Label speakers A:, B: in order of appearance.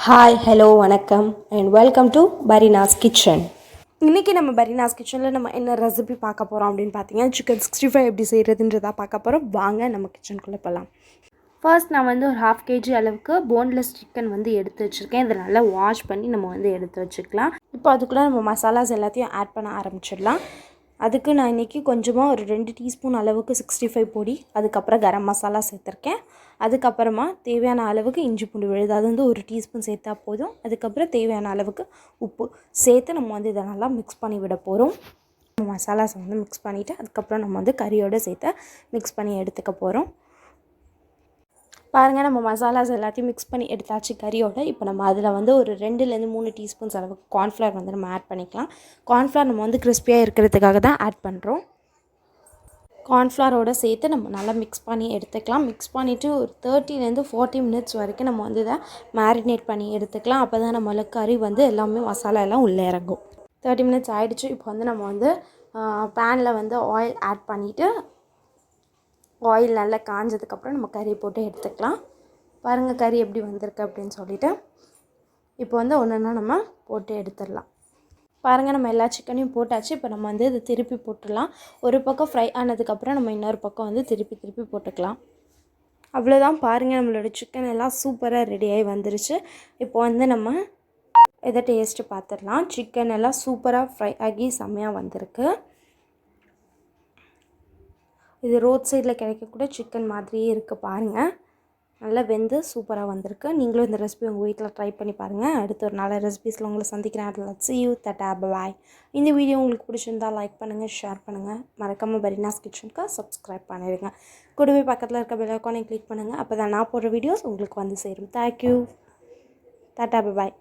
A: Hi hello வணக்கம் and welcome to பரினாஸ் kitchen. இன்றைக்கி நம்ம பரினாஸ் கிச்சனில் நம்ம என்ன ரெசிபி பார்க்க போகிறோம் அப்படின்னு பார்த்தீங்கன்னா சிக்கன் 65 எப்படி செய்கிறதுன்றதா பார்க்க போகிறோம். வாங்க நம்ம கிச்சனுக்குள்ளே போகலாம். ஃபர்ஸ்ட் நான் ஒரு 1/2 kg அளவுக்கு போன்லெஸ் சிக்கன் எடுத்து வச்சுருக்கேன். இதை நல்லா வாஷ் பண்ணி நம்ம எடுத்து வச்சுக்கலாம். இப்போ அதுக்குள்ளே நம்ம மசாலாஸ் எல்லாத்தையும் ஆட் பண்ண ஆரம்பிச்சிடலாம். அதுக்கு நான் இன்றைக்கி கொஞ்சமாக ஒரு 2 டீஸ்பூன் அளவுக்கு 65 பொடி, அதுக்கப்புறம் கரம் மசாலா சேர்த்துருக்கேன். அதுக்கப்புறமா தேவையான அளவுக்கு இஞ்சி பூண்டு விழுது, அது 1 டீஸ்பூன் சேர்த்தா போதும். அதுக்கப்புறம் தேவையான அளவுக்கு உப்பு சேர்த்து நம்ம இதை நல்லா மிக்ஸ் பண்ணி விட போகிறோம். மசாலாஸ் மிக்ஸ் பண்ணிவிட்டு அதுக்கப்புறம் நம்ம கறியோடு சேர்த்து மிக்ஸ் பண்ணி எடுத்துக்க போகிறோம். பாருங்கள், நம்ம மசாலாஸ் எல்லாத்தையும் மிக்ஸ் பண்ணி எடுத்தாச்சு கறியோட. இப்போ நம்ம அதில் ஒரு 2லேருந்து 3 டீஸ்பூன்ஸ் அளவுக்கு கார்ன்ஃப்ளவர் நம்ம ஆட் பண்ணிக்கலாம். கார்ன்ஃப்ளவர் நம்ம கிறிஸ்பியாக இருக்கிறதுக்காக தான் ஆட் பண்ணுறோம். கார்ன்ஃப்ளவரோடு சேர்த்து நம்ம நல்லா மிக்ஸ் பண்ணி எடுத்துக்கலாம். மிக்ஸ் பண்ணிவிட்டு ஒரு 30லேருந்து 40 மினிட்ஸ் வரைக்கும் நம்ம இதை மேரினேட் பண்ணி எடுத்துக்கலாம். அப்போ தான் நம்மளுக்கு கறி எல்லாமே மசாலா எல்லாம் உள்ளே இறங்கும். 30 மினிட்ஸ் ஆகிடுச்சு. இப்போ நம்ம பேனில் ஆயில் ஆட் பண்ணிவிட்டு ஆயில் நல்லா காஞ்சதுக்கப்புறம் நம்ம கறி போட்டு எடுத்துக்கலாம். பாருங்கள் கறி எப்படி வந்திருக்கு அப்படின்னு சொல்லிவிட்டு இப்போ ஒன்று ஒன்றா நம்ம போட்டு எடுத்துடலாம். பாருங்கள், நம்ம எல்லா சிக்கனையும் போட்டாச்சு. இப்போ நம்ம இதை திருப்பி போட்டுடலாம். ஒரு பக்கம் ஃப்ரை ஆனதுக்கப்புறம் நம்ம இன்னொரு பக்கம் திருப்பி போட்டுக்கலாம். அவ்வளோதான். பாருங்கள், நம்மளோட சிக்கன் எல்லாம் சூப்பராக ரெடியாகி வந்துருச்சு. இப்போ நம்ம இதை டேஸ்ட்டு பார்த்துடலாம். சிக்கன் எல்லாம் சூப்பராக ஃப்ரை ஆகி செம்மையாக வந்திருக்கு. இது ரோட் சைடில் கிடைக்கக்கூடிய சிக்கன் மாதிரியே இருக்குது. பாருங்கள், நல்லா வெந்து சூப்பராக வந்திருக்கு. நீங்களும் இந்த ரெசிபி உங்கள் வீட்டில் ட்ரை பண்ணி பாருங்கள். அடுத்த ஒரு நல்ல ரெசிபீஸில் உங்களை சந்திக்கிறேன். அதில் see you, tata, bye. இந்த வீடியோ உங்களுக்கு பிடிச்சிருந்தால் லைக் பண்ணுங்கள், ஷேர் பண்ணுங்கள். மறக்காமல் பரினாஸ் கிச்சனுக்கு சப்ஸ்கிரைப் பண்ணிடுங்க. கூடவே பக்கத்தில் இருக்க பெல் ஐகானை கிளிக் பண்ணுங்கள். அப்போ தான் நான் போடுற வீடியோஸ் உங்களுக்கு சேரும். Thank you, tata, bye.